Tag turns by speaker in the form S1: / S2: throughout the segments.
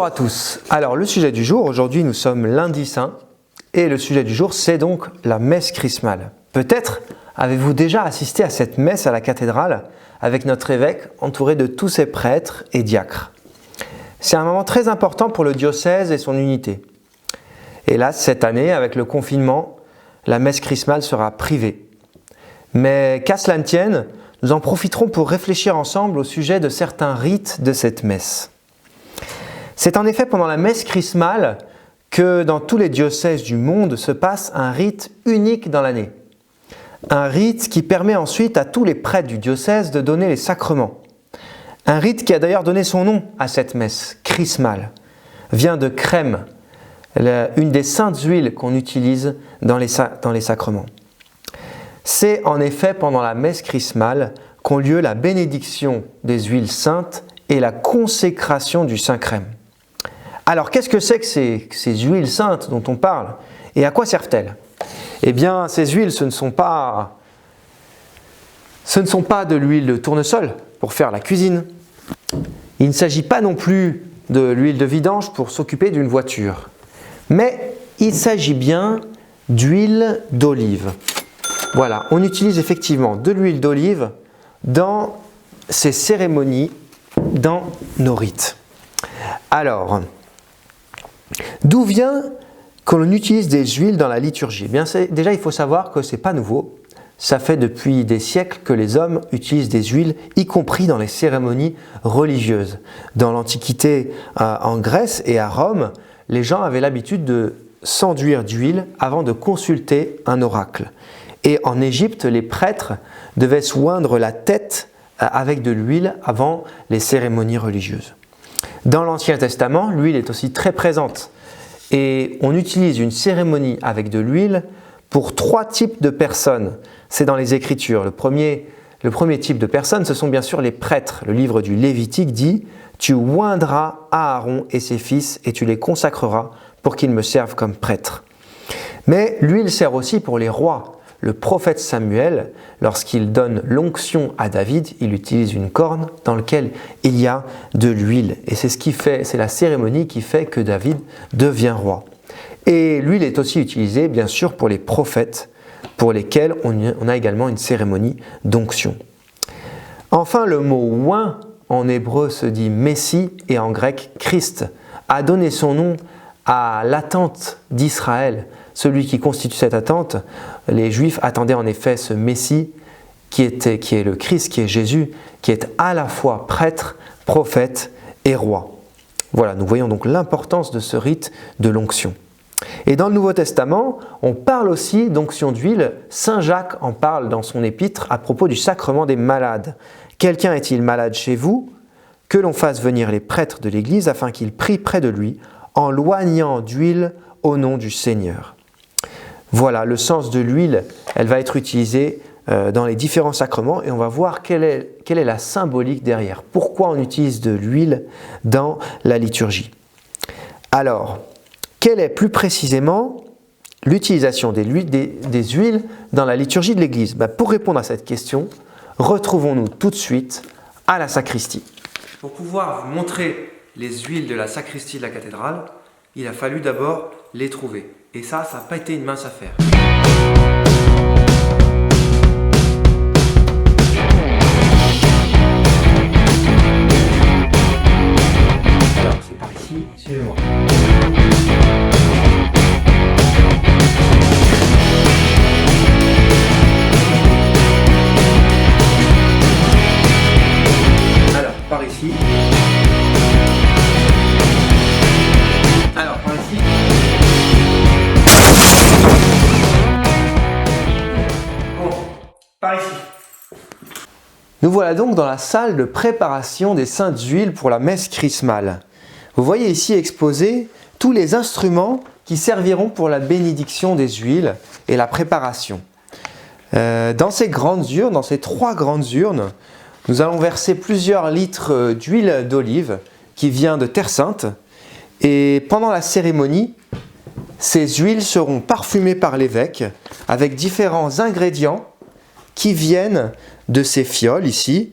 S1: Bonjour à tous. Alors le sujet du jour, aujourd'hui nous sommes lundi saint et le sujet du jour c'est donc la messe chrismale. Peut-être avez-vous déjà assisté à cette messe à la cathédrale avec notre évêque entouré de tous ses prêtres et diacres. C'est un moment très important pour le diocèse et son unité. Hélas, cette année, avec le confinement, la messe chrismale sera privée. Mais qu'à cela ne tienne, nous en profiterons pour réfléchir ensemble au sujet de certains rites de cette messe. C'est en effet pendant la messe chrismale que dans tous les diocèses du monde se passe un rite unique dans l'année. Un rite qui permet ensuite à tous les prêtres du diocèse de donner les sacrements. Un rite qui a d'ailleurs donné son nom à cette messe chrismale, vient de crème, une des saintes huiles qu'on utilise dans les sacrements. C'est en effet pendant la messe chrismale qu'ont lieu la bénédiction des huiles saintes et la consécration du Saint-Crème. Alors, qu'est-ce que c'est que ces huiles saintes dont on parle et à quoi servent-elles? Eh bien, ces huiles, ce ne sont pas de l'huile de tournesol pour faire la cuisine. Il ne s'agit pas non plus de l'huile de vidange pour s'occuper d'une voiture. Mais il s'agit bien d'huile d'olive. Voilà, on utilise effectivement de l'huile d'olive dans ces cérémonies, dans nos rites. Alors, d'où vient que l'on utilise des huiles dans la liturgie? Bien, déjà, il faut savoir que ce n'est pas nouveau. Ça fait depuis des siècles que les hommes utilisent des huiles, y compris dans les cérémonies religieuses. Dans l'Antiquité, en Grèce et à Rome, les gens avaient l'habitude de s'enduire d'huile avant de consulter un oracle. Et en Égypte, les prêtres devaient se oindre la tête avec de l'huile avant les cérémonies religieuses. Dans l'Ancien Testament, l'huile est aussi très présente. Et on utilise une cérémonie avec de l'huile pour 3 types de personnes. C'est dans les Écritures. Le premier type de personnes, ce sont bien sûr les prêtres. Le livre du Lévitique dit « Tu oindras Aaron et ses fils et tu les consacreras pour qu'ils me servent comme prêtres. » Mais l'huile sert aussi pour les rois. Le prophète Samuel, lorsqu'il donne l'onction à David, il utilise une corne dans laquelle il y a de l'huile. Et c'est la cérémonie qui fait que David devient roi. Et l'huile est aussi utilisée, bien sûr, pour les prophètes, pour lesquels on a également une cérémonie d'onction. Enfin, le mot « oint » en hébreu se dit « Messie » et en grec « Christ » a donné son nom à l'attente d'Israël. Celui qui constitue cette attente, les Juifs attendaient en effet ce Messie qui est le Christ, qui est Jésus, qui est à la fois prêtre, prophète et roi. Voilà, nous voyons donc l'importance de ce rite de l'onction. Et dans le Nouveau Testament, on parle aussi d'onction d'huile. Saint Jacques en parle dans son épître à propos du sacrement des malades. Quelqu'un est-il malade chez vous? Que l'on fasse venir les prêtres de l'Église afin qu'ils prient près de lui en loignant d'huile au nom du Seigneur. Voilà, le sens de l'huile, elle va être utilisée dans les différents sacrements et on va voir quelle est la symbolique derrière. Pourquoi on utilise de l'huile dans la liturgie? Alors, quelle est plus précisément l'utilisation des huiles dans la liturgie de l'Église? Pour répondre à cette question, retrouvons-nous tout de suite à la sacristie. Pour pouvoir vous montrer les huiles de la sacristie de la cathédrale, il a fallu d'abord les trouver. Et ça n'a pas été une mince affaire. Alors, c'est par ici, suivez-moi. Alors, par ici. Alors, par ici. Par ici. Nous voilà donc dans la salle de préparation des saintes huiles pour la messe chrismale. Vous voyez ici exposés tous les instruments qui serviront pour la bénédiction des huiles et la préparation. Dans ces grandes urnes, dans ces 3 grandes urnes, nous allons verser plusieurs litres d'huile d'olive qui vient de Terre Sainte. Et pendant la cérémonie, ces huiles seront parfumées par l'évêque avec différents ingrédients qui viennent de ces fioles ici.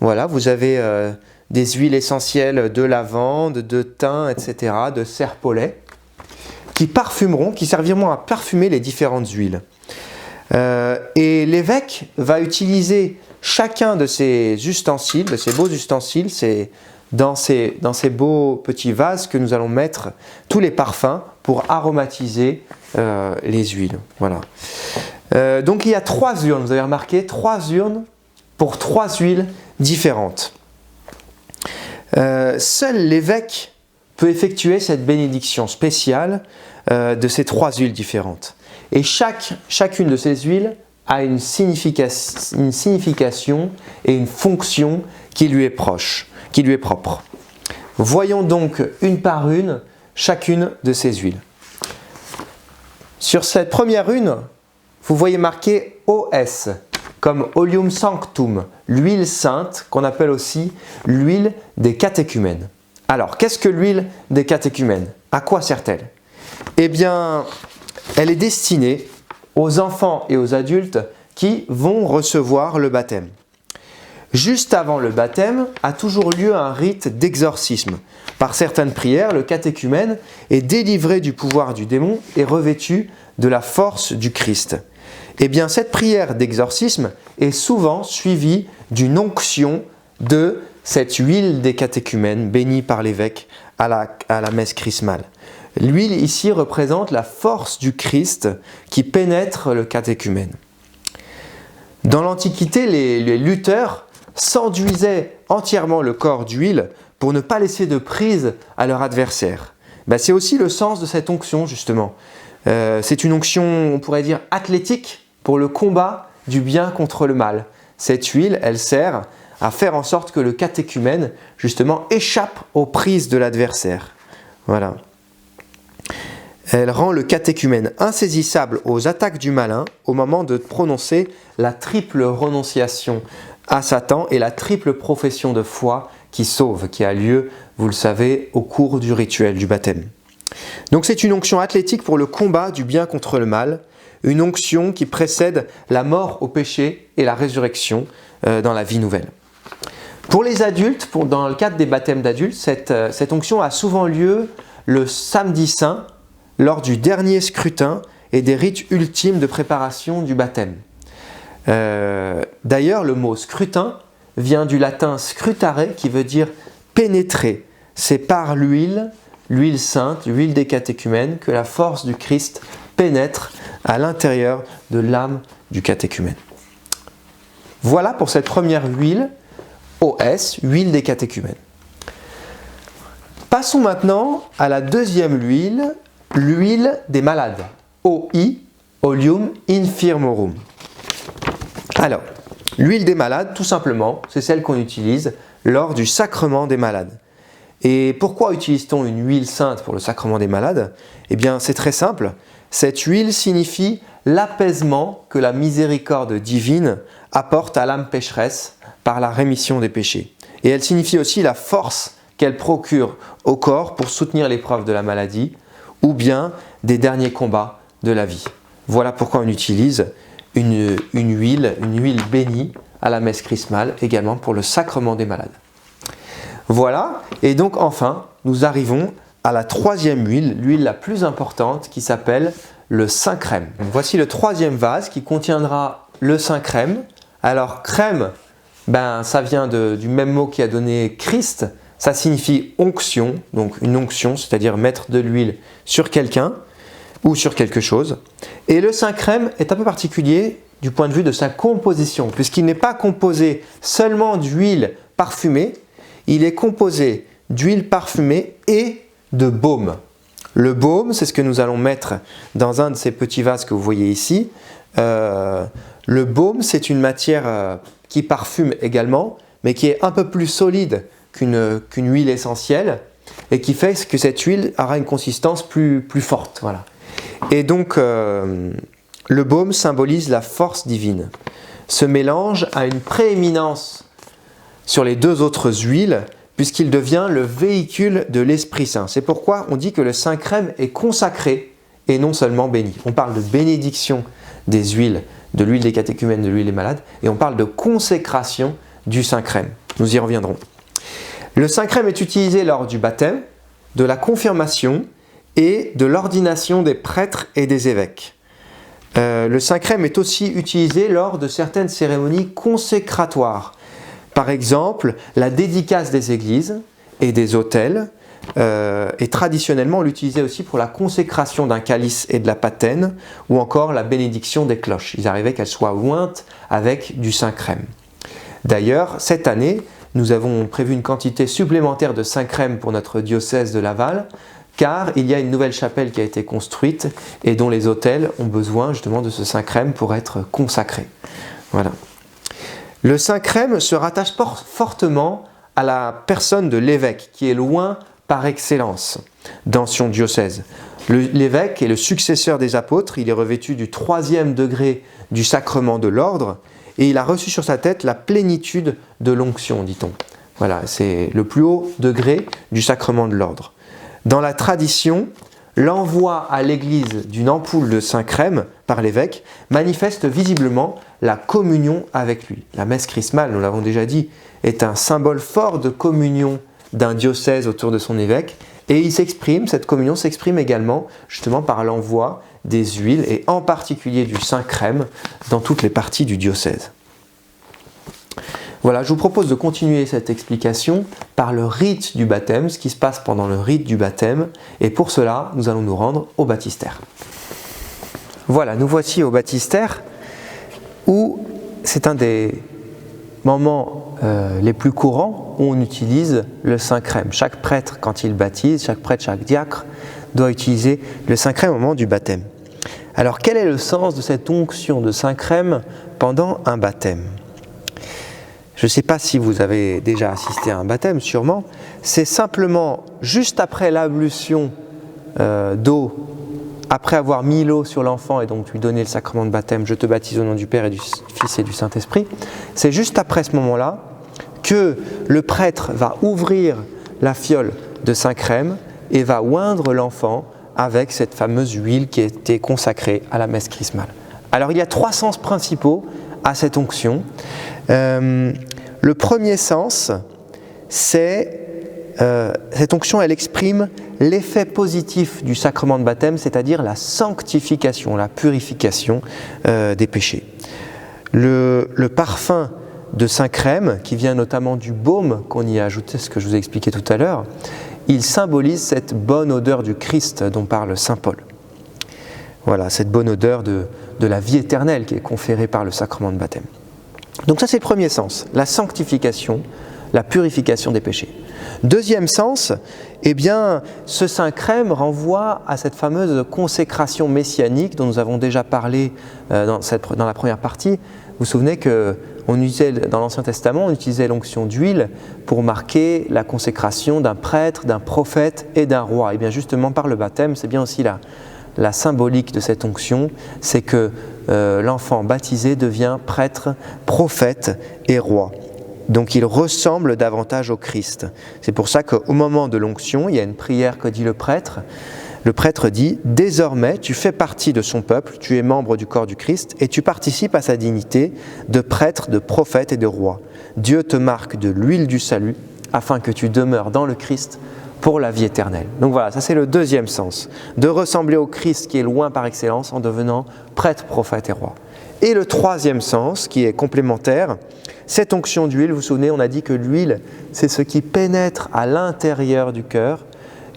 S1: Voilà, vous avez des huiles essentielles de lavande, de thym, etc., de serpolet, qui serviront à parfumer les différentes huiles. Et l'évêque va utiliser chacun de ces ustensiles, de ces beaux ustensiles, dans ces beaux petits vases que nous allons mettre tous les parfums pour aromatiser les huiles. Voilà. Donc il y a 3 urnes, vous avez remarqué, 3 urnes pour 3 huiles différentes. Seul l'évêque peut effectuer cette bénédiction spéciale de ces 3 huiles différentes. Et chacune de ces huiles a une signification et une fonction qui lui est propre. Voyons donc une par une chacune de ces huiles. Sur cette première une, vous voyez marqué OS, comme Oleum Sanctum, l'huile sainte, qu'on appelle aussi l'huile des catéchumènes. Alors, qu'est-ce que l'huile des catéchumènes? À quoi sert-elle? Eh bien, elle est destinée aux enfants et aux adultes qui vont recevoir le baptême. Juste avant le baptême a toujours lieu un rite d'exorcisme. Par certaines prières, le catéchumène est délivré du pouvoir du démon et revêtu de la force du Christ. Eh bien, cette prière d'exorcisme est souvent suivie d'une onction de cette huile des catéchumènes bénie par l'évêque à la messe chrismale. L'huile ici représente la force du Christ qui pénètre le catéchumène. Dans l'Antiquité, les lutteurs s'enduisaient entièrement le corps d'huile pour ne pas laisser de prise à leur adversaire. C'est aussi le sens de cette onction justement. C'est une onction, on pourrait dire, athlétique pour le combat du bien contre le mal. Cette huile, elle sert à faire en sorte que le catéchumène, justement, échappe aux prises de l'adversaire. Voilà. Elle rend le catéchumène insaisissable aux attaques du malin au moment de prononcer la triple renonciation à Satan et la triple profession de foi qui sauve, qui a lieu, vous le savez, au cours du rituel du baptême. Donc c'est une onction athlétique pour le combat du bien contre le mal, une onction qui précède la mort au péché et la résurrection dans la vie nouvelle. Pour les adultes, dans le cadre des baptêmes d'adultes, cette onction a souvent lieu le samedi saint, lors du dernier scrutin et des rites ultimes de préparation du baptême. D'ailleurs, le mot scrutin vient du latin scrutare qui veut dire pénétrer. C'est par l'huile sainte, l'huile des catéchumènes, que la force du Christ pénètre à l'intérieur de l'âme du catéchumène. Voilà pour cette première huile, OS, huile des catéchumènes. Passons maintenant à la deuxième huile, l'huile des malades, OI, Oleum Infirmorum. Alors, l'huile des malades, tout simplement, c'est celle qu'on utilise lors du sacrement des malades. Et pourquoi utilise-t-on une huile sainte pour le sacrement des malades? Eh bien, c'est très simple. Cette huile signifie l'apaisement que la miséricorde divine apporte à l'âme pécheresse par la rémission des péchés. Et elle signifie aussi la force qu'elle procure au corps pour soutenir l'épreuve de la maladie ou bien des derniers combats de la vie. Voilà pourquoi on utilise une huile bénie à la messe chrismale, également pour le sacrement des malades. Voilà, et donc enfin, nous arrivons à la troisième huile, l'huile la plus importante qui s'appelle le saint crème. Voici le troisième vase qui contiendra le saint crème. Alors crème, ça vient du même mot qui a donné Christ, ça signifie onction, donc une onction, c'est-à-dire mettre de l'huile sur quelqu'un ou sur quelque chose. Et le saint crème est un peu particulier du point de vue de sa composition, puisqu'il n'est pas composé seulement d'huile parfumée, il est composé d'huile parfumée et de baume. Le baume, c'est ce que nous allons mettre dans un de ces petits vases que vous voyez ici. Le baume, c'est une matière qui parfume également, mais qui est un peu plus solide qu'une huile essentielle et qui fait que cette huile aura une consistance plus forte. Voilà. Et donc, le baume symbolise la force divine. Ce mélange a une prééminence sur les deux autres huiles puisqu'il devient le véhicule de l'Esprit Saint. C'est pourquoi on dit que le saint crème est consacré et non seulement béni. On parle de bénédiction des huiles, de l'huile des catéchumènes, de l'huile des malades, et on parle de consécration du saint crème. Nous y reviendrons. Le Saint-Crème est utilisé lors du baptême, de la confirmation et de l'ordination des prêtres et des évêques. Le Saint-Crème est aussi utilisé lors de certaines cérémonies consécratoires. Par exemple, la dédicace des églises et des autels. Et traditionnellement, on l'utilisait aussi pour la consécration d'un calice et de la patène, ou encore la bénédiction des cloches. Il arrivait qu'elles soient ointes avec du Saint-Crème. D'ailleurs, cette année, nous avons prévu une quantité supplémentaire de Saint-Crème pour notre diocèse de Laval, car il y a une nouvelle chapelle qui a été construite et dont les autels ont besoin justement de ce Saint-Crème pour être consacrés. Voilà. Le Saint-Crème se rattache fortement à la personne de l'évêque, qui est loin par excellence dans son diocèse. L'évêque est le successeur des apôtres, il est revêtu du 3e degré du sacrement de l'ordre, et il a reçu sur sa tête la plénitude de l'onction, dit-on. Voilà, c'est le plus haut degré du sacrement de l'ordre. Dans la tradition, l'envoi à l'église d'une ampoule de Saint-Crème par l'évêque manifeste visiblement la communion avec lui. La messe chrismale, nous l'avons déjà dit, est un symbole fort de communion d'un diocèse autour de son évêque, et cette communion s'exprime également justement par l'envoi des huiles, et en particulier du Saint-Crème, dans toutes les parties du diocèse. Voilà, je vous propose de continuer cette explication par le rite du baptême, ce qui se passe pendant le rite du baptême, et pour cela, nous allons nous rendre au baptistère. Voilà, nous voici au baptistère, où c'est un des moments les plus courants où on utilise le Saint-Crème. Chaque prêtre, quand il baptise, chaque prêtre, chaque diacre, doit utiliser le Saint-Crème au moment du baptême. Alors, quel est le sens de cette onction de Saint-Crème pendant un baptême ? Je ne sais pas si vous avez déjà assisté à un baptême, sûrement. C'est simplement, juste après l'ablution d'eau, après avoir mis l'eau sur l'enfant et donc lui donner le sacrement de baptême, je te baptise au nom du Père et du Fils et du Saint-Esprit, c'est juste après ce moment-là que le prêtre va ouvrir la fiole de Saint-Crème et va oindre l'enfant avec cette fameuse huile qui a été consacrée à la messe chrismale. Alors il y a 3 sens principaux à cette onction. Le premier sens, c'est cette onction, elle exprime l'effet positif du sacrement de baptême, c'est-à-dire la sanctification, la purification des péchés. Le parfum de Saint-Crème, qui vient notamment du baume qu'on y a ajouté, ce que je vous ai expliqué tout à l'heure, il symbolise cette bonne odeur du Christ dont parle saint Paul. Voilà, cette bonne odeur de la vie éternelle qui est conférée par le sacrement de baptême. Donc ça, c'est le premier sens, la sanctification, la purification des péchés. Deuxième sens, eh bien, ce Saint-Crème renvoie à cette fameuse consécration messianique dont nous avons déjà parlé dans la première partie. Vous vous souvenez que dans l'Ancien Testament, on utilisait l'onction d'huile pour marquer la consécration d'un prêtre, d'un prophète et d'un roi. Et bien justement, par le baptême, c'est bien aussi la symbolique de cette onction, c'est que l'enfant baptisé devient prêtre, prophète et roi. Donc il ressemble davantage au Christ. C'est pour ça qu'au moment de l'onction, il y a une prière que dit le prêtre. Le prêtre dit « Désormais, tu fais partie de son peuple, tu es membre du corps du Christ et tu participes à sa dignité de prêtre, de prophète et de roi. Dieu te marque de l'huile du salut afin que tu demeures dans le Christ pour la vie éternelle. » Donc voilà, ça c'est le deuxième sens, de ressembler au Christ qui est loin par excellence en devenant prêtre, prophète et roi. Et le troisième sens, qui est complémentaire, cette onction d'huile, vous vous souvenez, on a dit que l'huile, c'est ce qui pénètre à l'intérieur du cœur.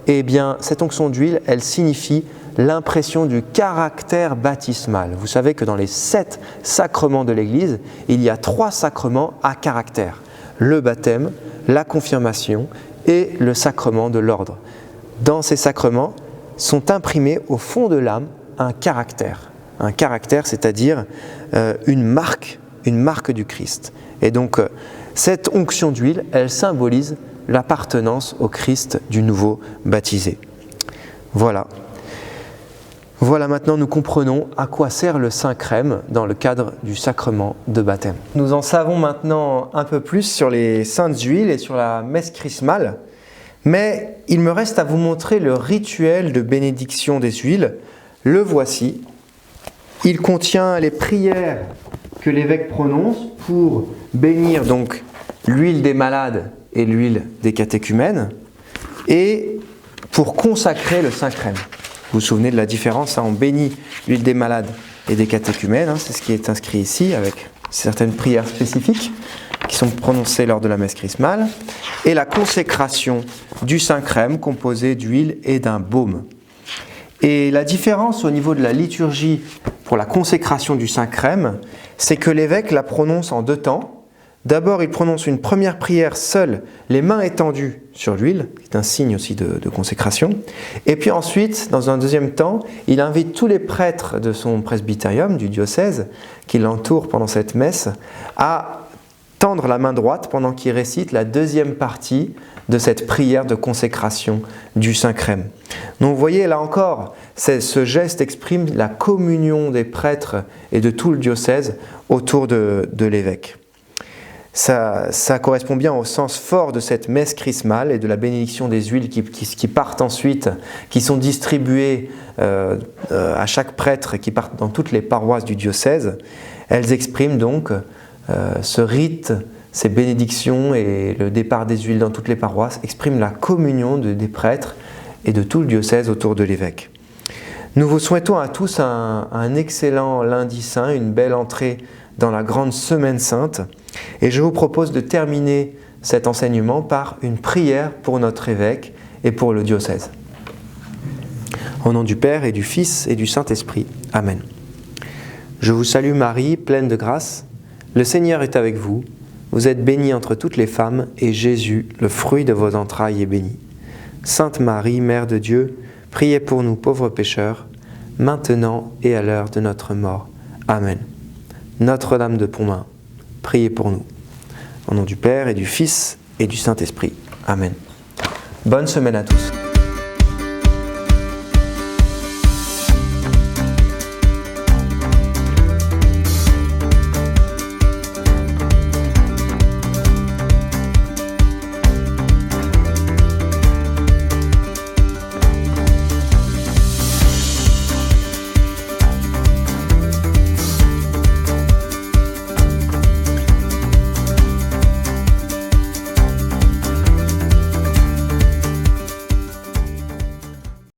S1: Eh bien, cette onction d'huile, elle signifie l'impression du caractère baptismal. Vous savez que dans les 7 sacrements de l'Église, il y a 3 sacrements à caractère. Le baptême, la confirmation et le sacrement de l'ordre. Dans ces sacrements sont imprimés au fond de l'âme un caractère. Un caractère, c'est-à-dire une marque du Christ. Et donc, cette onction d'huile, elle symbolise l'appartenance au Christ du nouveau baptisé. Voilà. Voilà, maintenant nous comprenons à quoi sert le Saint-Crème dans le cadre du sacrement de baptême. Nous en savons maintenant un peu plus sur les saintes huiles et sur la messe chrismale, mais il me reste à vous montrer le rituel de bénédiction des huiles. Le voici. Il contient les prières que l'évêque prononce pour bénir donc l'huile des malades et l'huile des catéchumènes, et pour consacrer le Saint-Crème. Vous vous souvenez de la différence, on bénit l'huile des malades et des catéchumènes, c'est ce qui est inscrit ici, avec certaines prières spécifiques qui sont prononcées lors de la messe chrismale, et la consécration du Saint-Crème composé d'huile et d'un baume. Et la différence au niveau de la liturgie pour la consécration du Saint-Crème, c'est que l'évêque la prononce en 2 temps. D'abord, il prononce une première prière seule, les mains étendues sur l'huile, qui est un signe aussi de consécration. Et puis ensuite, dans un 2e temps, il invite tous les prêtres de son presbytérium, du diocèse, qui l'entourent pendant cette messe, à tendre la main droite pendant qu'il récite la 2e partie de cette prière de consécration du Saint-Crème. Donc vous voyez, là encore, ce geste exprime la communion des prêtres et de tout le diocèse autour de l'évêque. Ça correspond bien au sens fort de cette messe chrismale et de la bénédiction des huiles qui partent ensuite, qui sont distribuées à chaque prêtre et qui partent dans toutes les paroisses du diocèse. Elles expriment donc ce rite, ces bénédictions et le départ des huiles dans toutes les paroisses expriment la communion des prêtres et de tout le diocèse autour de l'évêque. Nous vous souhaitons à tous un excellent lundi saint, une belle entrée dans la grande semaine sainte. Et je vous propose de terminer cet enseignement par une prière pour notre évêque et pour le diocèse. Au nom du Père et du Fils et du Saint-Esprit. Amen. Je vous salue Marie, pleine de grâce. Le Seigneur est avec vous. Vous êtes bénie entre toutes les femmes, et Jésus, le fruit de vos entrailles, est béni. Sainte Marie, Mère de Dieu, priez pour nous pauvres pécheurs, maintenant et à l'heure de notre mort. Amen. Notre-Dame de Pontmain, priez pour nous. Au nom du Père et du Fils et du Saint-Esprit. Amen. Bonne semaine à tous.